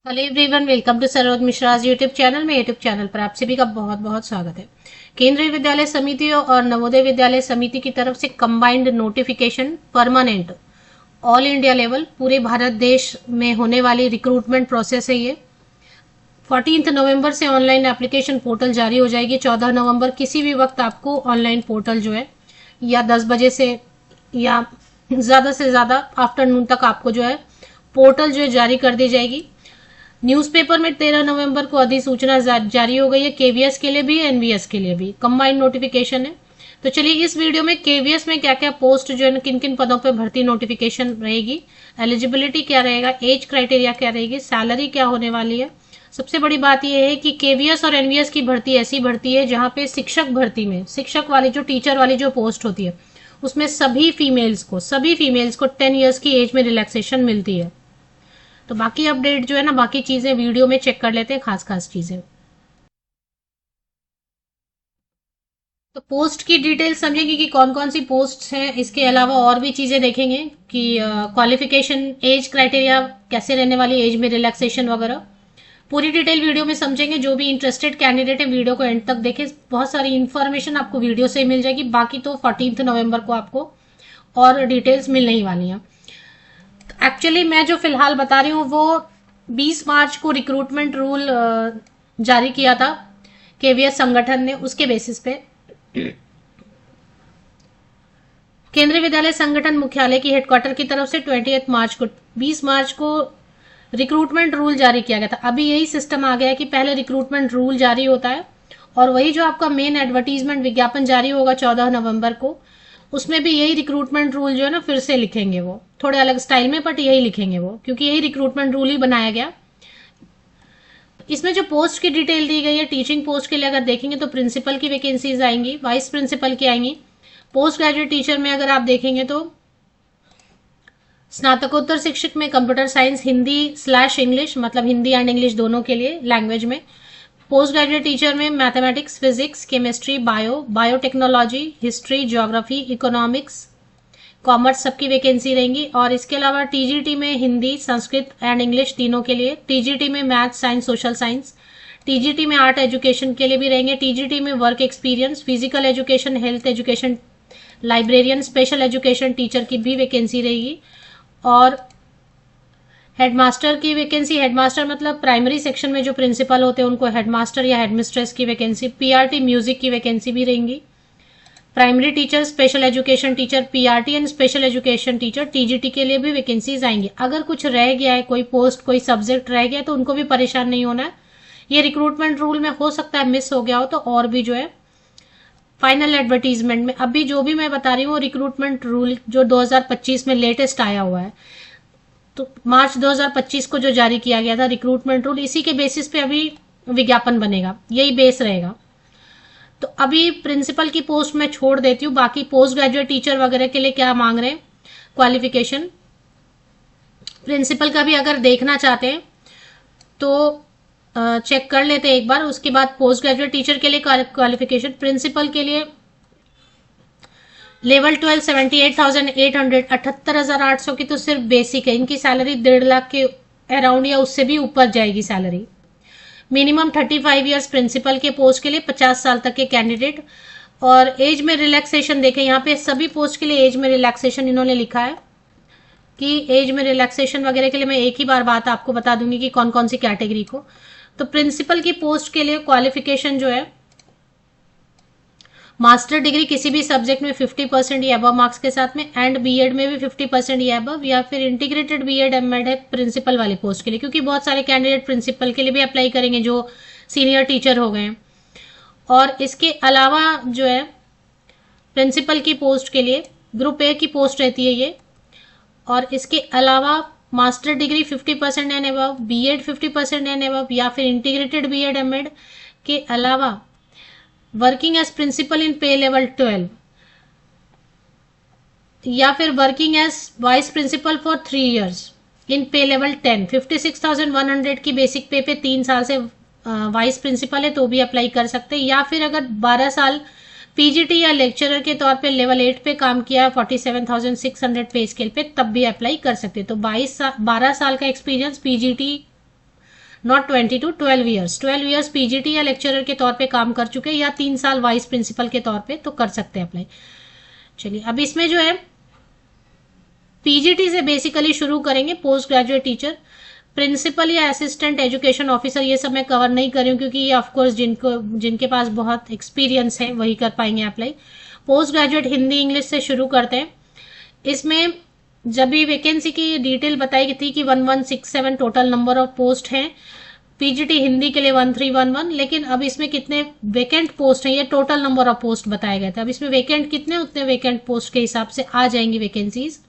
Hello everyone, welcome to Saroj Mishra's YouTube channel में। YouTube channel पर आप सभी का बहुत बहुत स्वागत है। केंद्रीय विद्यालय समिति और नवोदय विद्यालय समिति की तरफ से combined notification permanent all India level पूरे भारत देश में होने वाली रिक्रूटमेंट प्रोसेस है। ये 14 नवंबर से ऑनलाइन एप्लीकेशन पोर्टल जारी हो जाएगी। 14 नवंबर किसी भी वक्त आपको ऑनलाइन पोर्टल जो है या 10 बजे से या ज़्यादा से ज़्यादा आफ्टरनून तक आपको जो है पोर्टल जो है जारी कर दी जाएगी। न्यूज़पेपर में 13 नवंबर को अधिसूचना जारी हो गई है। केवीएस के लिए भी, एनवीएस के लिए भी कंबाइंड नोटिफिकेशन है। तो चलिए इस वीडियो में केवीएस में क्या क्या पोस्ट जो है किन किन पदों पर भर्ती नोटिफिकेशन रहेगी, एलिजिबिलिटी क्या रहेगा, एज क्राइटेरिया क्या रहेगी, सैलरी क्या होने वाली है। सबसे बड़ी बात यह है कि केवीएस और एनवीएस की भर्ती ऐसी भर्ती है जहां पे शिक्षक भर्ती में, शिक्षक वाली जो टीचर वाली जो पोस्ट होती है उसमें सभी फीमेल्स को 10 ईयर्स की एज में रिलैक्सेशन मिलती है। तो बाकी अपडेट जो है ना, बाकी चीजें वीडियो में चेक कर लेते हैं, खास खास चीजें। तो पोस्ट की डिटेल समझेंगे कि कौन कौन सी पोस्ट हैं। इसके अलावा और भी चीजें देखेंगे कि क्वालिफिकेशन, एज क्राइटेरिया कैसे रहने वाली, एज में रिलैक्सेशन वगैरह पूरी डिटेल वीडियो में समझेंगे। जो भी इंटरेस्टेड कैंडिडेट है वीडियो को एंड तक देखें, बहुत सारी इंफॉर्मेशन आपको वीडियो से मिल जाएगी। बाकी तो 14 नवंबर को आपको और डिटेल्स मिलने ही वाली हैं। एक्चुअली मैं जो फिलहाल बता रही हूँ वो 20 मार्च को रिक्रूटमेंट रूल जारी किया था केवीएस संगठन ने। उसके बेसिस पे केंद्रीय विद्यालय संगठन मुख्यालय की हेडक्वार्टर की तरफ से 20 मार्च को रिक्रूटमेंट रूल जारी किया गया था। अभी यही सिस्टम आ गया है कि पहले रिक्रूटमेंट रूल जारी होता है और वही जो आपका मेन एडवर्टीजमेंट विज्ञापन जारी होगा 14 नवंबर को, उसमें भी यही रिक्रूटमेंट रूल जो है ना फिर से लिखेंगे, वो थोड़े अलग स्टाइल में, बट यही लिखेंगे वो, क्योंकि यही रिक्रूटमेंट रूल ही बनाया गया। इसमें जो पोस्ट की डिटेल दी गई है, टीचिंग पोस्ट के लिए अगर देखेंगे तो प्रिंसिपल की वैकेंसीज आएंगी, वाइस प्रिंसिपल की आएंगी। पोस्ट ग्रेजुएट टीचर में अगर आप देखेंगे तो स्नातकोत्तर शिक्षक में कंप्यूटर साइंस हिंदी/इंग्लिश, मतलब हिंदी एंड इंग्लिश दोनों के लिए लैंग्वेज में। पोस्ट ग्रेजुएट टीचर में mathematics, physics, chemistry, biotechnology, history, geography, economics, commerce सबकी वैकेंसी रहेंगी। और इसके अलावा टीजीटी में हिंदी, संस्कृत एंड इंग्लिश तीनों के लिए, टीजीटी में math, science, social science, TGT में आर्ट एजुकेशन के लिए भी रहेंगे, टीजीटी में work experience, physical education, health education, librarian, special education teacher की भी वैकेंसी रहेगी। और हेडमास्टर की वैकेंसी, हेडमास्टर मतलब प्राइमरी सेक्शन में जो प्रिंसिपल होते हैं उनको हेडमास्टर या हेडमिस्ट्रेस की वैकेंसी, पीआरटी म्यूजिक की वैकेंसी भी रहेंगी। Primary teacher, special education teacher, PRT and special education teacher, TGT के लिए भी वैकेंसीज आएंगी। अगर कुछ रह गया है, कोई पोस्ट, कोई सब्जेक्ट रह गया है तो उनको भी परेशान नहीं होना है। ये रिक्रूटमेंट रूल में हो सकता है मिस हो गया हो, तो और भी जो है फाइनल एडवर्टीजमेंट में, अभी जो भी मैं बता रही हूँ रिक्रूटमेंट रूल जो 2025 में लेटेस्ट आया हुआ है, तो मार्च 2025 को जो जारी किया गया था रिक्रूटमेंट रूल, इसी के बेसिस पे अभी विज्ञापन बनेगा, यही बेस रहेगा। तो अभी प्रिंसिपल की पोस्ट में छोड़ देती हूँ, बाकी पोस्ट ग्रेजुएट टीचर वगैरह के लिए क्या मांग रहे हैं क्वालिफिकेशन। प्रिंसिपल का भी अगर देखना चाहते हैं तो चेक कर लेते हैं एक बार। उसके बाद पोस्ट ग्रेजुएट टीचर के लिए क्वालिफिकेशन, प्रिंसिपल के लिए लेवल 12 78,800, 78,800 की तो सिर्फ बेसिक है। इनकी सैलरी 1.5 लाख के अराउंड या उससे भी ऊपर जाएगी सैलरी। मिनिमम 35 ईयर्स प्रिंसिपल के पोस्ट के लिए, 50 साल तक के कैंडिडेट। और एज में रिलैक्सेशन देखें, यहाँ पे सभी पोस्ट के लिए एज में रिलैक्सेशन इन्होंने लिखा है कि एज में रिलैक्सेशन वगैरह के लिए मैं एक ही बार बात आपको बता दूंगी कि कौन कौन सी कैटेगरी को। तो प्रिंसिपल की पोस्ट के लिए क्वालिफिकेशन जो है, मास्टर डिग्री किसी भी सब्जेक्ट में 50% या अबव मार्क्स के साथ में, एंड बीएड में भी 50% या अबव, या फिर इंटीग्रेटेड बीएड एमएड है प्रिंसिपल वाली पोस्ट के लिए, क्योंकि बहुत सारे कैंडिडेट प्रिंसिपल के लिए भी अप्लाई करेंगे जो सीनियर टीचर हो गए हैं। और इसके अलावा जो है प्रिंसिपल की पोस्ट के लिए ग्रुप ए की पोस्ट रहती है ये। और इसके अलावा master degree 50% and above, BEd 50% and above, या फिर इंटीग्रेटेड बीएड एमएड के अलावा वर्किंग एज प्रिंसिपल इन पे लेवल 12, या फिर working as vice principal for 3 years in pay level 10, 56,100 की बेसिक पे 3 साल से वाइस प्रिंसिपल है तो भी अप्लाई कर सकते हैं। या फिर अगर 12 साल पीजीटी या लेक्चरर के तौर पे लेवल 8 पे काम किया है 47,600 पे स्केल पे, तब भी अप्लाई कर सकते हैं। तो 12 साल का experience PGT not 22, 12 years. 12 years PGT या लेक्चरर के तौर पे काम कर चुके या 3 साल वाइस प्रिंसिपल के तौर पे तो कर सकते हैं अप्लाई। चलिए अब इसमें जो है पीजीटी से बेसिकली शुरू करेंगे। पोस्ट ग्रेजुएट टीचर, प्रिंसिपल या असिस्टेंट एजुकेशन ऑफिसर, ये सब मैं कवर नहीं कर रही हूँ क्योंकि ये ऑफकोर्स जिनके पास बहुत एक्सपीरियंस है वही कर पाएंगे apply. Post graduate Hindi English से शुरू करते हैं। इसमें जब भी वैकेंसी की डिटेल बताई गई थी कि 1167 टोटल नंबर ऑफ पोस्ट हैं, पीजीटी हिंदी के लिए 1311, लेकिन अब इसमें कितने वैकेंट पोस्ट हैं ये टोटल नंबर ऑफ पोस्ट बताए गए थे। अब इसमें वैकेंट कितने, उतने वैकेंट पोस्ट के हिसाब से आ जाएंगी वैकेंसीज।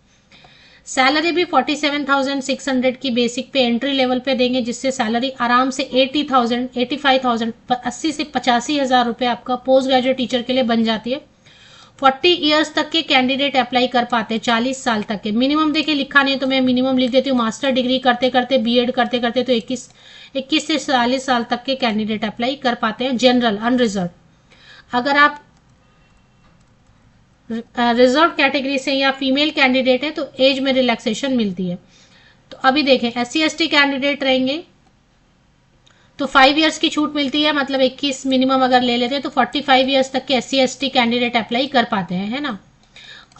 सैलरी भी 47,600 की बेसिक पे एंट्री लेवल पे देंगे, जिससे सैलरी आराम से 80,000, 85,000, 80 से 85,000 रुपए आपका पोस्ट ग्रेजुएट टीचर के लिए बन जाती है। 40 इयर्स तक के कैंडिडेट अप्लाई कर पाते हैं, 40 साल तक के। मिनिमम देखिए लिखा नहीं है तो मैं मिनिमम लिख देती हूँ। मास्टर डिग्री करते करते, बीएड करते करते तो 21 से 40 साल तक के कैंडिडेट अप्लाई कर पाते हैं, जनरल अनरिजर्व। अगर आप रिजर्व कैटेगरी से या फीमेल कैंडिडेट है तो एज में रिलैक्सेशन मिलती है। तो अभी देखें SC/ST कैंडिडेट रहेंगे तो 5 इयर्स की छूट मिलती है, मतलब 21 मिनिमम अगर ले लेते हैं तो 45 इयर्स तक के SC/ST कैंडिडेट अप्लाई कर पाते हैं, है ना।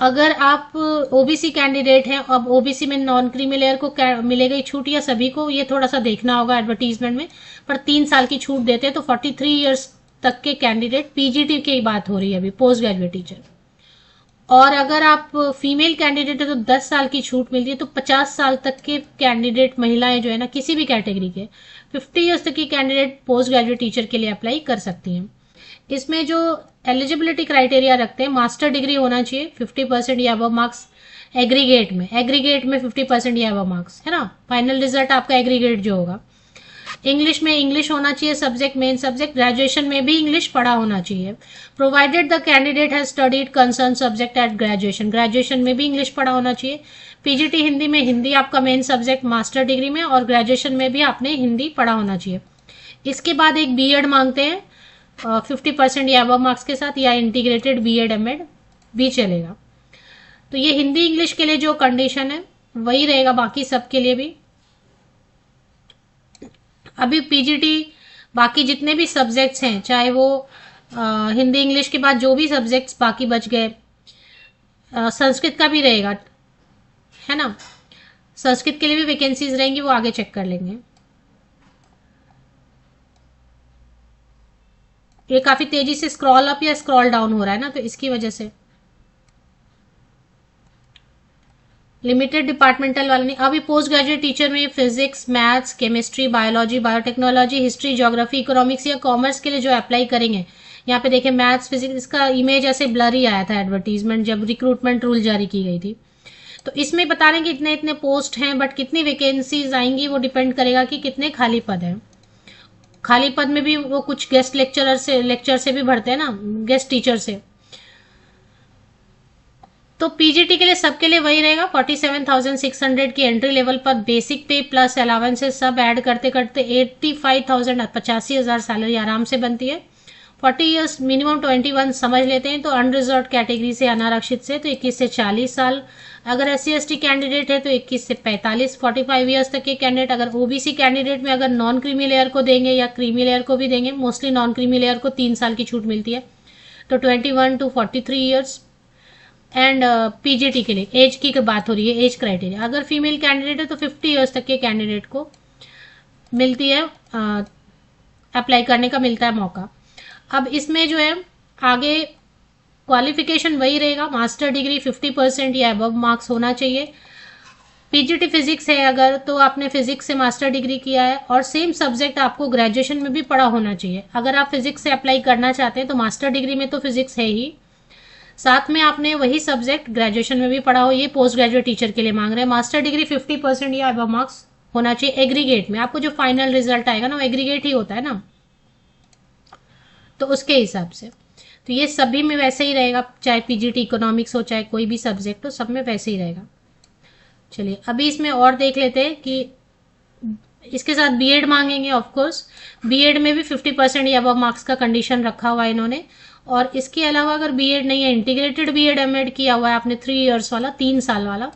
अगर आप ओबीसी कैंडिडेट हैं, अब ओबीसी में नॉन क्रीमी लेयर को मिलेगी छूट या सभी को, ये थोड़ा सा देखना होगा एडवर्टीजमेंट में, पर 3 साल की छूट देते हैं। तो 43 इयर्स तक के कैंडिडेट, पीजीटी की बात हो रही है अभी, पोस्ट ग्रेजुएट टीचर। और अगर आप फीमेल कैंडिडेट है तो 10 साल की छूट मिलती है। तो 50 साल तक के कैंडिडेट महिलाएं जो है ना, किसी भी कैटेगरी के 50 इयर्स तक की कैंडिडेट पोस्ट ग्रेजुएट टीचर के लिए अप्लाई कर सकती हैं। इसमें जो एलिजिबिलिटी क्राइटेरिया रखते हैं, मास्टर डिग्री होना चाहिए 50% या अबव मार्क्स एग्रीगेट में 50% या अबव मार्क्स, है ना। फाइनल रिजल्ट आपका एग्रीगेट जो होगा। इंग्लिश में इंग्लिश होना चाहिए सब्जेक्ट, मेन सब्जेक्ट। ग्रेजुएशन में भी इंग्लिश पढ़ा होना चाहिए, provided the candidate has studied concern subject at graduation. Graduation में भी इंग्लिश पढ़ा होना चाहिए। पीजीटी हिंदी में हिंदी आपका मेन सब्जेक्ट मास्टर डिग्री में, और ग्रेजुएशन में भी आपने हिंदी पढ़ा होना चाहिए। इसके बाद एक बीएड मांगते हैं 50% या अबव मार्क्स के साथ, या इंटीग्रेटेड बीएड एमएड भी चलेगा। तो ये हिंदी इंग्लिश के लिए जो कंडीशन है वही रहेगा बाकी सब के लिए भी। अभी पीजीटी बाकी जितने भी सब्जेक्ट्स हैं, चाहे वो हिंदी इंग्लिश के बाद जो भी सब्जेक्ट्स बाकी बच गए, संस्कृत का भी रहेगा, है ना। संस्कृत के लिए भी वैकेंसीज रहेंगी, वो आगे चेक कर लेंगे। ये काफी तेजी से स्क्रॉल अप या स्क्रॉल डाउन हो रहा है ना, तो इसकी वजह से लिमिटेड डिपार्टमेंटल वाले नहीं। अभी पोस्ट ग्रेजुएट टीचर में physics, maths, chemistry, biology, biotechnology, history, geography, economics या कॉमर्स के लिए जो अप्लाई करेंगे, यहाँ पे देखें मैथ्स, फिजिक्स, इसका इमेज ऐसे ब्लर ही आया था एडवर्टीजमेंट जब रिक्रूटमेंट रूल जारी की गई थी। तो इसमें बता रहे हैं कि इतने इतने पोस्ट हैं, बट कितनी वैकेंसीज आएंगी वो डिपेंड करेगा कि कितने खाली पद हैं। खाली पद में भी वो कुछ गेस्ट लेक्चर से भी भरते हैं ना, गेस्ट टीचर से। तो पीजीटी के लिए सबके लिए वही रहेगा, 47,600 की एंट्री लेवल पर बेसिक पे प्लस अलावेंसेस सब ऐड करते करते 85,000, 85,000 सैलरी आराम से बनती है। 40 इयर्स मिनिमम 21 समझ लेते हैं, तो अनरिजर्व कैटेगरी से, अनारक्षित से तो 21 से 40 साल। अगर SC/ST कैंडिडेट है तो 21 से 45, 45 इयर्स तक के कैंडिडेट। अगर ओबीसी कैंडिडेट में अगर नॉन क्रीमी लेयर को देंगे या क्रीमी लेयर को भी देंगे, मोस्टली नॉन क्रीमी लेयर को 3 साल की छूट मिलती है, तो 21 to 43 इयर्स। एंड पीजीटी के लिए एज की बात हो रही है, एज क्राइटेरिया। अगर फीमेल कैंडिडेट है तो 50 इयर्स तक के कैंडिडेट को मिलती है, अप्लाई करने का मिलता है मौका। अब इसमें जो है आगे क्वालिफिकेशन वही रहेगा, मास्टर डिग्री 50% या अबव मार्क्स होना चाहिए। पीजीटी फिजिक्स है अगर, तो आपने फिजिक्स से मास्टर डिग्री किया है, और सेम सब्जेक्ट आपको ग्रेजुएशन में भी पढ़ा होना चाहिए। अगर आप फिजिक्स से अप्लाई करना चाहते हैं तो मास्टर डिग्री में तो फिजिक्स है ही, साथ में आपने वही सब्जेक्ट ग्रेजुएशन में भी पढ़ा हो। ये पोस्ट ग्रेजुएट टीचर के लिए मांग रहे हैं। मास्टर डिग्री 50% या अबव मार्क्स होना चाहिए एग्रीगेट में। आपको जो फाइनल रिजल्ट आएगा ना वो एग्रीगेट ही होता है ना, तो उसके हिसाब से। तो ये सभी में वैसे ही रहेगा, चाहे पीजीटी इकोनॉमिक्स हो चाहे कोई भी सब्जेक्ट हो, सब में वैसे ही रहेगा। चलिए अभी इसमें और देख लेते हैं कि इसके साथ बीएड मांगेंगे। ऑफकोर्स बीएड में भी 50% या अबव मार्क्स का कंडीशन रखा हुआ है इन्होंने। और इसके अलावा अगर बीएड नहीं है, इंटीग्रेटेड बीएड एमएड किया हुआ है आपने 3 इयर्स वाला, 3 साल वाला,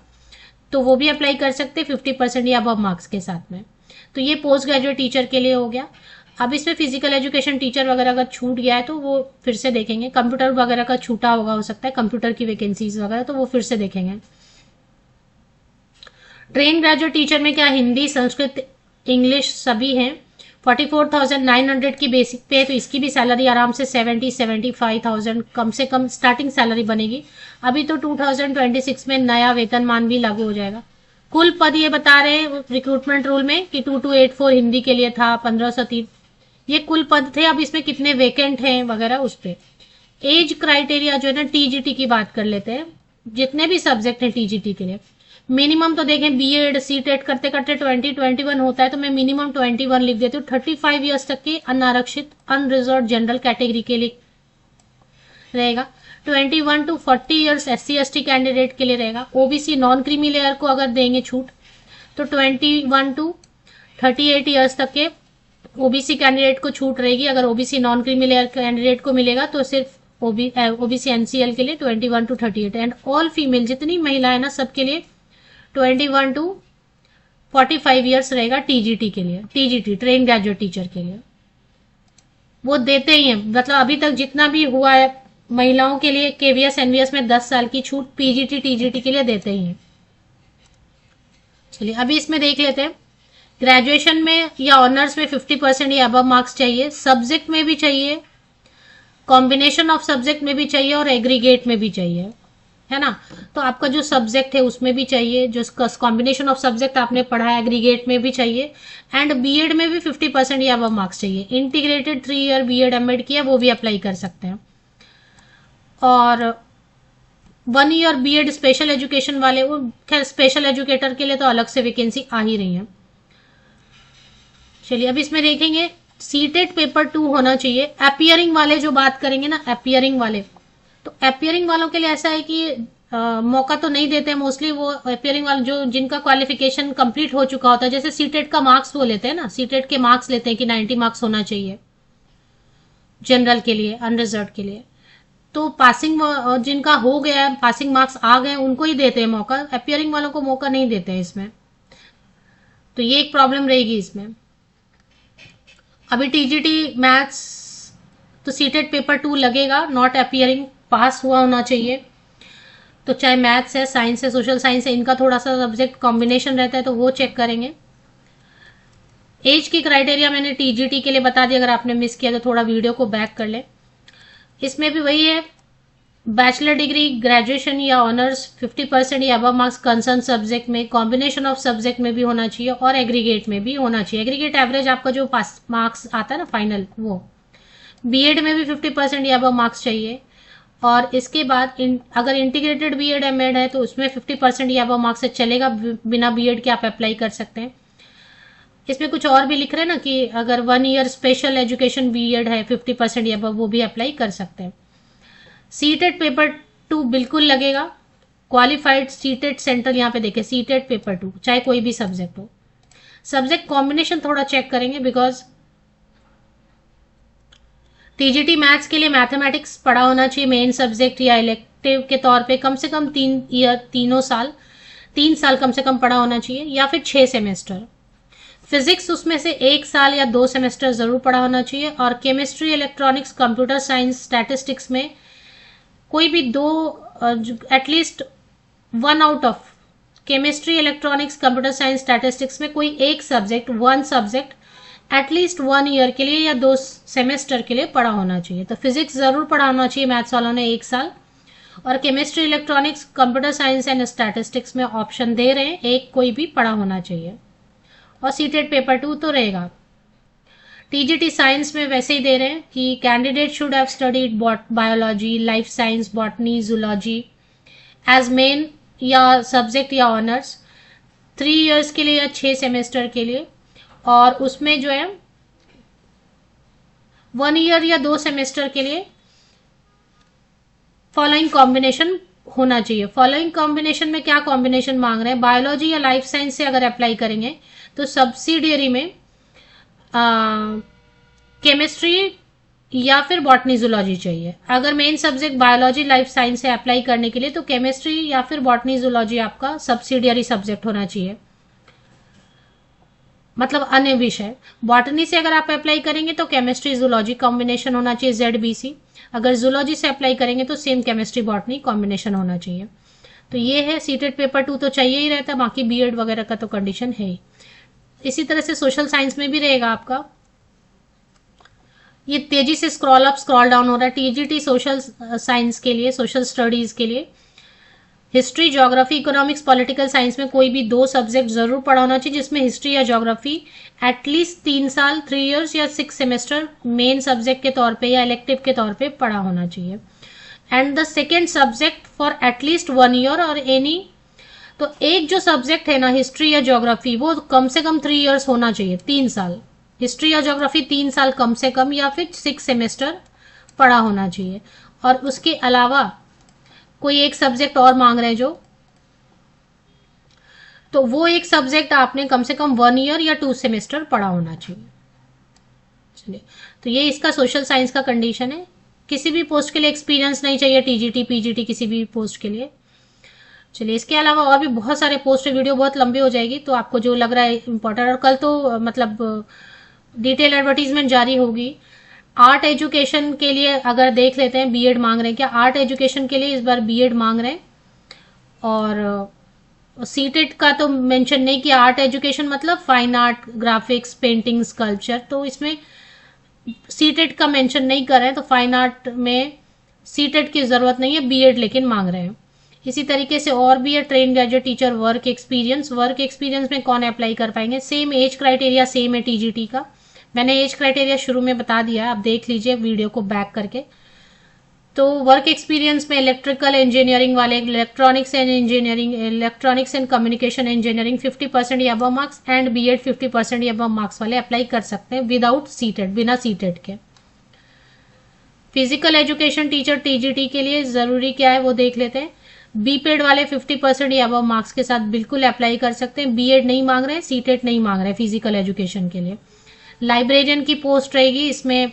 तो वो भी अप्लाई कर सकते हैं 50% या अबव मार्क्स के साथ में। तो ये पोस्ट ग्रेजुएट टीचर के लिए हो गया। अब इसमें फिजिकल एजुकेशन टीचर वगैरह अगर छूट गया है तो वो फिर से देखेंगे। कंप्यूटर वगैरह का छूटा होगा, हो सकता है कंप्यूटर की वैकेंसीज वगैरह, तो वो फिर से देखेंगे। ट्रेन ग्रेजुएट टीचर में क्या हिंदी, संस्कृत, इंग्लिश सभी हैं। 44,900 की बेसिक पे है, तो इसकी भी सैलरी आराम से 75,000 कम से कम स्टार्टिंग सैलरी बनेगी। अभी तो 2026 में नया वेतनमान भी लागू हो जाएगा। कुल पद ये बता रहे हैं रिक्रूटमेंट रूल में कि 2284 हिंदी के लिए था, 1503 ये कुल पद थे। अब इसमें कितने वेकेंट हैं वगैरह उस पे। एज क्राइटेरिया जो है ना, टीजीटी की बात कर लेते हैं। जितने भी सब्जेक्ट हैं टीजीटी के लिए मिनिमम तो देखें, बीएड सीटेट करते करते 2021 होता है, तो मैं मिनिमम 21 लिख देती हूँ। 35 ईयर्स तक के अनारक्षित अनरिजर्व जनरल कैटेगरी के लिए रहेगा। 21 to 40 ईयर्स SC/ST कैंडिडेट के लिए रहेगा। ओबीसी नॉन क्रीमी लेयर को अगर देंगे छूट तो 21 to 38 ईयर्स तक के ओबीसी कैंडिडेट को छूट रहेगी। अगर OBC non creamy layer candidate को मिलेगा तो सिर्फ ओबीसी NCL के लिए 21 to 38 एंड ऑल फीमेल जितनी महिलाएं ना सबके लिए 21 to 45 ईयर्स रहेगा टीजीटी के लिए। टीजीटी ट्रेन ग्रेजुएट टीचर के लिए वो देते ही हैं। मतलब अभी तक जितना भी हुआ है महिलाओं के लिए केवीएस एनवीएस में 10 साल की छूट पीजीटी टीजीटी के लिए देते ही हैं। चलिए अभी इसमें देख लेते हैं। ग्रेजुएशन में या ऑनर्स में 50% या अबव मार्क्स चाहिए। सब्जेक्ट में भी चाहिए, कॉम्बिनेशन ऑफ सब्जेक्ट में भी चाहिए और एग्रीगेट में भी चाहिए, है ना। तो आपका जो सब्जेक्ट है उसमें भी चाहिए, जो कॉम्बिनेशन ऑफ सब्जेक्ट आपने पढ़ा है एग्रीगेट में भी चाहिए, एंड बीएड में भी 50% या अबव मार्क्स चाहिए। इंटीग्रेटेड 3 ईयर बीएड एमएड किया वो भी अप्लाई कर सकते हैं। और 1 ईयर बीएड स्पेशल एजुकेशन वाले, वो खैर स्पेशल एजुकेटर के लिए तो अलग से वैकेंसी आ ही रही है। चलिए अब इसमें देखेंगे सीटेट पेपर 2 होना चाहिए। अपियरिंग वाले जो बात करेंगे ना, अपियरिंग वाले, तो अपियरिंग वालों के लिए ऐसा है कि मौका तो नहीं देते मोस्टली। वो अपियरिंग वाले जो जिनका क्वालिफिकेशन कंप्लीट हो चुका होता है, जैसे सीटेट का मार्क्स वो लेते हैं ना, सीटेट के मार्क्स लेते हैं कि 90 मार्क्स होना चाहिए जनरल के लिए, अनरिजर्व के लिए। तो पासिंग जिनका हो गया है, पासिंग मार्क्स आ गए, उनको ही देते हैं मौका। अपियरिंग वालों को मौका नहीं देते हैं इसमें, तो ये एक प्रॉब्लम रहेगी इसमें। अभी टीजीटी मैथ्स तो सीटेट पेपर 2 लगेगा, नॉट अपियरिंग, पास हुआ होना चाहिए। तो चाहे मैथ्स है, साइंस है, सोशल साइंस है, इनका थोड़ा सा सब्जेक्ट कॉम्बिनेशन रहता है तो वो चेक करेंगे। एज की क्राइटेरिया मैंने टीजीटी के लिए बता दिया, अगर आपने मिस किया तो थोड़ा वीडियो को बैक कर ले। इसमें भी वही है, बैचलर डिग्री, ग्रेजुएशन या ऑनर्स 50% या अबव मार्क्स कंसर्न सब्जेक्ट में, कॉम्बिनेशन ऑफ सब्जेक्ट में भी होना चाहिए और एग्रीगेट में भी होना चाहिए। एग्रीगेट एवरेज आपका जो पास मार्क्स आता है ना फाइनल, वो बीएड में भी 50% या अबव मार्क्स चाहिए। और इसके बाद अगर इंटीग्रेटेड बीएड एमएड है तो उसमें 50% या अबव मार्क्स से चलेगा, बिना बीएड के आप अप्लाई कर सकते हैं। इसमें कुछ और भी लिख रहे हैं ना कि अगर 1 ईयर स्पेशल एजुकेशन बीएड है 50% या अबव, वो भी अप्लाई कर सकते हैं। सीटेट पेपर 2 बिल्कुल लगेगा। क्वालिफाइड सीटेट सेंटर यहाँ पे देखें, सीटेट पेपर 2 चाहे कोई भी सब्जेक्ट हो। सब्जेक्ट कॉम्बिनेशन थोड़ा चेक करेंगे, बिकॉज टीजीटी मैथ्स के लिए मैथमेटिक्स पढ़ा होना चाहिए मेन सब्जेक्ट या इलेक्टिव के तौर पे, कम से कम 3 साल कम से कम पढ़ा होना चाहिए, या फिर 6 सेमेस्टर। फिजिक्स उसमें से 1 साल या 2 सेमेस्टर जरूर पढ़ा होना चाहिए। और chemistry, electronics, computer science, statistics में कोई भी 2, at least 1 out of chemistry, electronics, computer science, statistics में कोई एक सब्जेक्ट, 1 सब्जेक्ट एटलीस्ट 1 ईयर के लिए या 2 सेमेस्टर के लिए पढ़ा होना चाहिए। तो फिजिक्स जरूर पढ़ा होना चाहिए मैथ्स वालों ने 1 साल, और chemistry, electronics, computer science and statistics में ऑप्शन दे रहे हैं, एक कोई भी पढ़ा होना चाहिए। और सीटेट पेपर 2 तो रहेगा। टीजीटी साइंस में वैसे ही दे रहे हैं कि candidate should have studied biology, life science, botany, zoology as main या सब्जेक्ट या ऑनर्स 3 ईयर्स के लिए या 6 सेमेस्टर के लिए। और उसमें जो है 1 ईयर या 2 सेमेस्टर के लिए फॉलोइंग कॉम्बिनेशन होना चाहिए। फॉलोइंग कॉम्बिनेशन में क्या कॉम्बिनेशन मांग रहे हैं? बायोलॉजी या लाइफ साइंस से अगर अप्लाई करेंगे तो सब्सिडियरी में केमिस्ट्री या फिर बॉटनी, जूलॉजी चाहिए। अगर main subject biology, life science से अप्लाई करने के लिए तो केमिस्ट्री या फिर बॉटनी, जूलॉजी आपका सब्सिडियरी सब्जेक्ट होना चाहिए। मतलब अन्य विषय। बॉटनी से अगर आप अप्लाई करेंगे तो केमिस्ट्री जूलॉजी कॉम्बिनेशन होना चाहिए ZBC। अगर जूलॉजी से अप्लाई करेंगे तो सेम केमिस्ट्री बॉटनी कॉम्बिनेशन होना चाहिए। तो ये है, सीटेट पेपर 2 तो चाहिए ही रहता है, बाकी बीएड वगैरह का तो कंडीशन है ही। इसी तरह से सोशल साइंस में भी रहेगा आपका। ये तेजी से स्क्रॉल अप स्क्रॉल डाउन हो रहा है। टीजीटी सोशल साइंस के लिए, सोशल स्टडीज के लिए history, geography, economics, political science में कोई भी 2 सब्जेक्ट जरूर पढ़ा होना चाहिए, जिसमें हिस्ट्री या ज्योग्राफी एटलीस्ट 3 साल 3 इयर्स या 6 सेमेस्टर मेन सब्जेक्ट के तौर पे या इलेक्टिव के तौर पे पढ़ा होना चाहिए। And the second subject for at least 1 year और एनी, तो एक जो सब्जेक्ट है ना हिस्ट्री या ज्योग्राफी, वो कम से कम 3 इयर्स होना चाहिए, 3 साल। हिस्ट्री या ज्योग्राफी 3 साल कम से कम, या फिर 6 सेमेस्टर पढ़ा होना चाहिए। और उसके अलावा कोई एक सब्जेक्ट और मांग रहे हैं जो, तो वो एक सब्जेक्ट आपने कम से कम 1 ईयर या 2 सेमेस्टर पढ़ा होना चाहिए। चलिए, तो ये इसका सोशल साइंस का कंडीशन है। किसी भी पोस्ट के लिए एक्सपीरियंस नहीं चाहिए, टीजीटी पीजीटी किसी भी पोस्ट के लिए। चलिए, इसके अलावा और भी बहुत सारे पोस्ट है, वीडियो बहुत लंबी हो जाएगी, तो आपको जो लग रहा है इंपॉर्टेंट, और कल तो मतलब डिटेल एडवर्टीजमेंट जारी होगी। आर्ट एजुकेशन के लिए अगर देख लेते हैं, बीएड मांग रहे हैं क्या? आर्ट एजुकेशन के लिए इस बार बीएड मांग रहे हैं। और सीटेट का तो मेंशन नहीं किया। आर्ट एजुकेशन मतलब fine art, graphics, painting, sculpture, तो इसमें सीटेट का मेंशन नहीं कर रहे हैं, तो फाइन आर्ट में सीटेट की जरूरत नहीं है, बीएड लेकिन मांग रहे हैं। इसी तरीके से और भी है, train graduate teacher work experience. Work experience में कौन अप्लाई कर पाएंगे? सेम एज क्राइटेरिया सेम है टीजीटी का। मैंने एज क्राइटेरिया शुरू में बता दिया, आप देख लीजिए वीडियो को बैक करके। तो वर्क एक्सपीरियंस में इलेक्ट्रिकल इंजीनियरिंग वाले, electronics and engineering, electronics and communication engineering 50% या अबव मार्क्स, एंड बीएड 50% या अबव मार्क्स वाले अप्लाई कर सकते हैं विदाउट सीटेट, बिना सीटेट के। फिजिकल एजुकेशन टीचर टीजीटी के लिए जरूरी क्या है वो देख लेते हैं। बीपेड वाले 50% या अबव मार्क्स के साथ बिल्कुल अप्लाई कर सकते हैं। बीएड नहीं मांग रहे हैं, सीटेट नहीं मांग रहे हैं फिजिकल एजुकेशन के लिए। लाइब्रेरियन की पोस्ट रहेगी, इसमें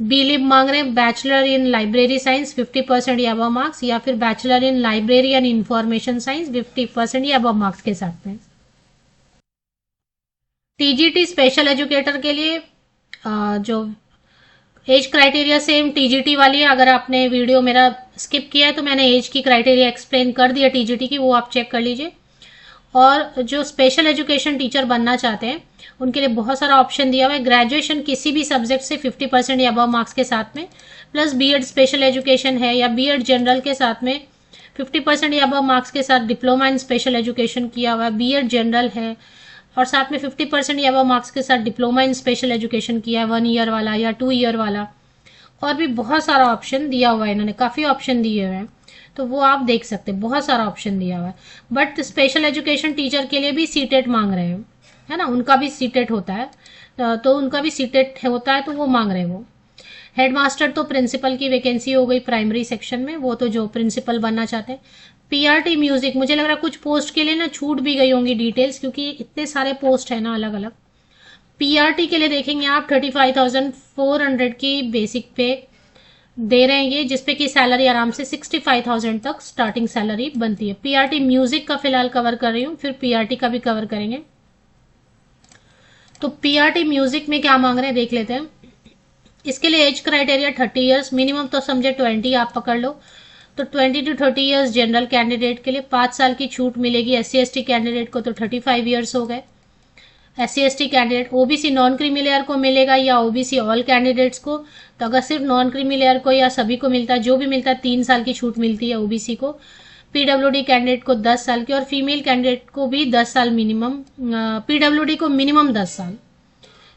बीलिब मांग रहे हैं, बैचलर इन लाइब्रेरी साइंस 50% या अबव मार्क्स, या फिर bachelor in library and information science 50% या अबव मार्क्स के साथ में। टीजीटी स्पेशल एजुकेटर के लिए जो एज क्राइटेरिया सेम टीजीटी वाली है। अगर आपने वीडियो मेरा स्किप किया है तो मैंने एज की क्राइटेरिया एक्सप्लेन कर दिया टीजीटी की, वो आप चेक कर लीजिए। और जो स्पेशल एजुकेशन टीचर बनना चाहते हैं उनके लिए बहुत सारा ऑप्शन दिया हुआ है। ग्रेजुएशन किसी भी सब्जेक्ट से 50% या अबव मार्क्स के साथ में, प्लस बीएड स्पेशल एजुकेशन है या बीएड जनरल के साथ में 50% या अबव मार्क्स के साथ डिप्लोमा इन स्पेशल एजुकेशन किया हुआ है, बीएड जनरल है, और साथ में 50% या अबव मार्क्स के साथ डिप्लोमा इन स्पेशल एजुकेशन किया है 1 ईयर वाला या 2 ईयर वाला। और भी बहुत सारा ऑप्शन दिया हुआ है, इन्होंने काफ़ी ऑप्शन दिए हुए हैं, तो वो आप देख सकते हैं, बहुत सारा ऑप्शन दिया हुआ है। बट स्पेशल एजुकेशन टीचर के लिए भी सीटेट मांग रहे हैं, है ना, उनका भी सीटेट होता है, तो उनका भी सीटेट होता है, तो वो मांग रहे हैं। वो हेडमास्टर तो प्रिंसिपल की वैकेंसी हो गई प्राइमरी सेक्शन में, वो तो जो प्रिंसिपल बनना चाहते हैं। पीआरटी म्यूजिक, मुझे लग रहा है कुछ पोस्ट के लिए ना छूट भी गई होंगी डिटेल्स, क्योंकि इतने सारे पोस्ट है ना अलग अलग। पीआरटी के लिए देखेंगे आप 35,400 की बेसिक पे दे रहे हैं ये, जिसपे की सैलरी आराम से 65,000 तक स्टार्टिंग सैलरी बनती है। पीआरटी म्यूजिक का फिलहाल कवर कर रही हूँ, फिर पीआरटी का भी कवर करेंगे। तो पीआरटी म्यूजिक में क्या मांग रहे हैं देख लेते हैं। इसके लिए एज क्राइटेरिया 30 इयर्स, मिनिमम तो समझे 20 आप पकड़ लो, तो 20 to 30 इयर्स जनरल कैंडिडेट के लिए 5 साल की छूट मिलेगी। SC/ST कैंडिडेट को तो 35 इयर्स हो गए। SC/ST candidate, OBC non creamy layer को मिलेगा या ओबीसी ऑल कैंडिडेट्स को? तो अगर सिर्फ नॉन क्रीमी लेयर को या सभी को मिलता है, जो भी मिलता है 3 साल की छूट मिलती है ओबीसी को। पीडब्ल्यूडी कैंडिडेट को 10 साल की, और फीमेल कैंडिडेट को भी 10 साल मिनिमम, पीडब्ल्यूडी को मिनिमम 10 साल।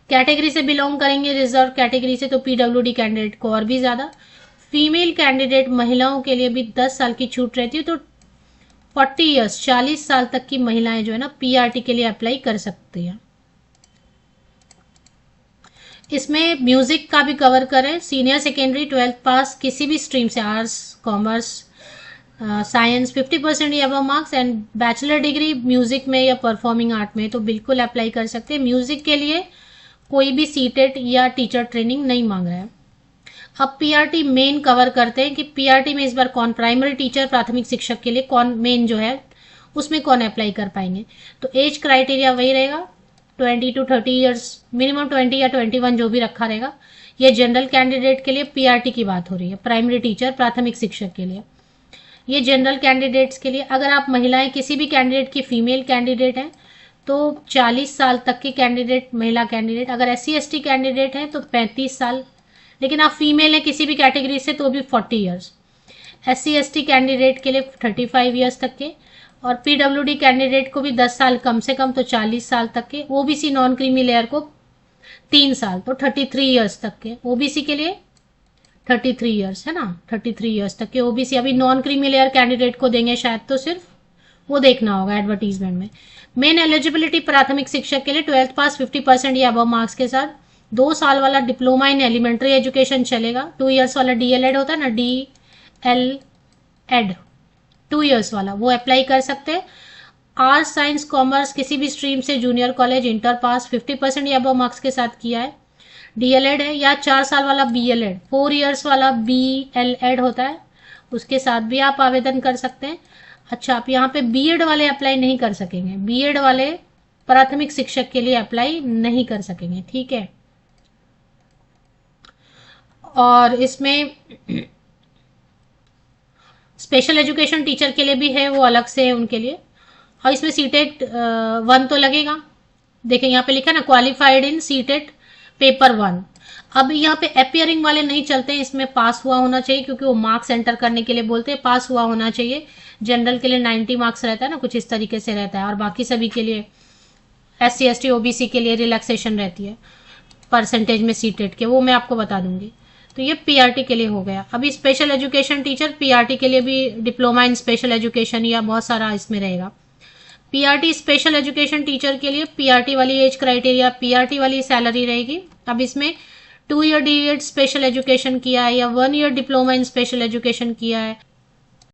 कैटेगरी से बिलोंग करेंगे रिजर्व कैटेगरी से, तो पीडब्ल्यूडी कैंडिडेट को और भी ज्यादा। फीमेल कैंडिडेट महिलाओं के लिए भी 10 साल की छूट रहती है, तो 40 इयर्स 40 साल तक की महिलाएं जो है ना पीआरटी के लिए अप्लाई कर सकती हैं। इसमें म्यूजिक का भी कवर करें। सीनियर सेकेंडरी 12th पास किसी भी स्ट्रीम से, आर्ट्स, कॉमर्स, साइंस 50% या above marks, and bachelor degree music में या परफॉर्मिंग आर्ट में तो बिल्कुल अप्लाई कर सकते हैं। म्यूजिक के लिए कोई भी सीटेट या टीचर ट्रेनिंग नहीं मांग रहा है। अब पीआरटी मेन कवर करते हैं कि पीआरटी में इस बार कौन, प्राइमरी टीचर प्राथमिक शिक्षक के लिए कौन मेन जो है उसमें कौन अप्लाई कर पाएंगे। तो एज क्राइटेरिया वही रहेगा, 20 to 30 ईयर्स, मिनिमम 20 या 21 जो भी रखा रहेगा। ये जनरल कैंडिडेट के लिए पीआरटी की बात हो रही है, प्राइमरी टीचर प्राथमिक शिक्षक के लिए। ये जनरल कैंडिडेट्स के लिए। अगर आप महिलाएं किसी भी कैंडिडेट की फीमेल कैंडिडेट हैं तो 40 साल तक की कैंडिडेट महिला कैंडिडेट, अगर SC ST कैंडिडेट हैं तो 35 साल, लेकिन आप फीमेल हैं किसी भी कैटेगरी से तो भी 40 ईयर्स। SC ST कैंडिडेट के लिए 35 ईयर्स तक के, और PWD कैंडिडेट को भी 10 साल कम से कम तो 40 साल तक के। OBC नॉन क्रीमी लेयर को 3 साल तो 33 ईयर्स तक के। OBC के लिए 33 ईयर्स है ना, 33 ईयर्स तक के OBC। अभी नॉन क्रीमी लेयर कैंडिडेट को देंगे शायद, तो सिर्फ वो देखना होगा एडवर्टीजमेंट में। मेन एलिजिबिलिटी प्राथमिक शिक्षक के लिए 12th पास 50% या अबव मार्क्स के साथ, 2 साल वाला डिप्लोमा इन एलिमेंट्री एजुकेशन चलेगा। 2 ईयर्स वाला DLED होता है ना, DLED 2 ईयर्स वाला, वो अप्लाई कर सकते हैं। आर्ट्स साइंस कॉमर्स किसी भी स्ट्रीम से जूनियर कॉलेज इंटर पास 50% या अबव मार्क्स के साथ किया है, DLED है, या 4 साल वाला BLED, 4 ईयर्स वाला BLED होता है, उसके साथ भी आप आवेदन कर सकते हैं। अच्छा, आप यहाँ पे BEd वाले अप्लाई नहीं कर सकेंगे, BEd वाले प्राथमिक शिक्षक के लिए अप्लाई नहीं कर सकेंगे, ठीक है। और इसमें स्पेशल एजुकेशन टीचर के लिए भी है, वो अलग से है उनके लिए। और इसमें सीटेट 1 तो लगेगा। देखें यहाँ पे लिखा है ना, क्वालिफाइड इन सीटेट पेपर 1। अब यहाँ पे अपियरिंग वाले नहीं चलते हैं, इसमें पास हुआ होना चाहिए, क्योंकि वो मार्क्स एंटर करने के लिए बोलते हैं, पास हुआ होना चाहिए। जनरल के लिए 90 मार्क्स रहता है ना, कुछ इस तरीके से रहता है। और बाकी सभी के लिए SC ST OBC के लिए रिलैक्सेशन रहती है परसेंटेज में सीटेट के, वो मैं आपको बता दूंगी। तो ये PRT के लिए हो गया। अभी स्पेशल एजुकेशन टीचर, PRT के लिए भी डिप्लोमा इन स्पेशल एजुकेशन या बहुत सारा इसमें रहेगा। PRT स्पेशल एजुकेशन टीचर के लिए PRT वाली एज क्राइटेरिया, PRT वाली सैलरी रहेगी। अब इसमें 2 ईयर DED स्पेशल एजुकेशन किया है या 1 year diploma in special education किया है